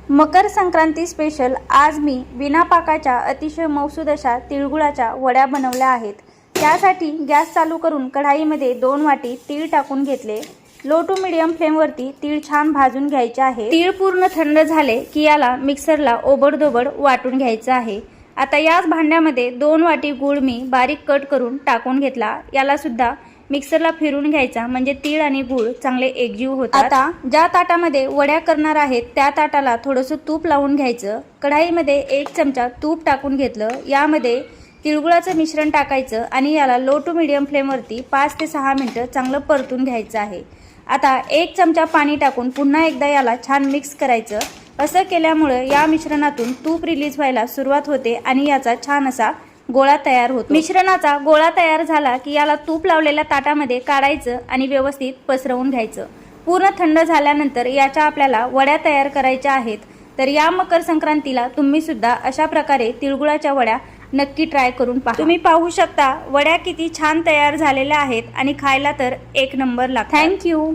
Makar Sankranti special आज मी बिना पाकाच्या अतिशय मौसूद अशा तिळगुळाच्या वड्या बनवल्या आहेत। त्यासाठी गॅस चालू करून कढाईमध्ये 2 वाटी तीळ टाकून घेतले। लो टू मीडियम फ्लेमवरती तीळ छान भाजून घ्यायचे आहे। तीळ पूर्ण थंड झाले की याला मिक्सरला ओबडधोबड वाटून घ्यायचं आहे। आता याच भांड्यामध्ये 2 वाटी गूळ मी बारीक कट करून टाकून घेतला। याला सुद्धा मिक्सरला फिरून घ्यायचा म्हणजे तीळ आणि गूळ चांगले एकजीव होतात। आता ज्या ताटामध्ये वड्या करणार आहेत त्या ताटाला थोडंसं तूप लावून घ्यायचं। कढाईमध्ये 1 चमचा तूप टाकून घेतलं। यामध्ये तिळगुळाचं मिश्रण टाकायचं आणि याला लो टू मीडियम फ्लेमवरती 5 ते 6 मिनिटं चांगलं परतून घ्यायचं आहे। आता 1 चमचा पाणी टाकून पुन्हा एकदा याला छान मिक्स करायचं। असं केल्यामुळे या मिश्रणातून तूप रिलीज व्हायला सुरुवात होते आणि याचा छान असा गोळा तयार होतो। मिश्रणाचा गोळा तयार झाला की याला तूप लावलेल्या ताटामध्ये काढायचं आणि व्यवस्थित पसरवून घ्यायचं। पूर्ण थंड झाल्यानंतर याच्या आपल्याला वड्या तयार करायच्या आहेत। तर या मकर संक्रांतीला तुम्ही सुद्धा अशा प्रकारे तिळगुळाच्या वड्या नक्की ट्राय करून पहा। तुम्ही पाहू शकता वड्या किती छान तयार झालेल्या आहेत आणि खायला तर एक नंबर लागतात। थँक्यू।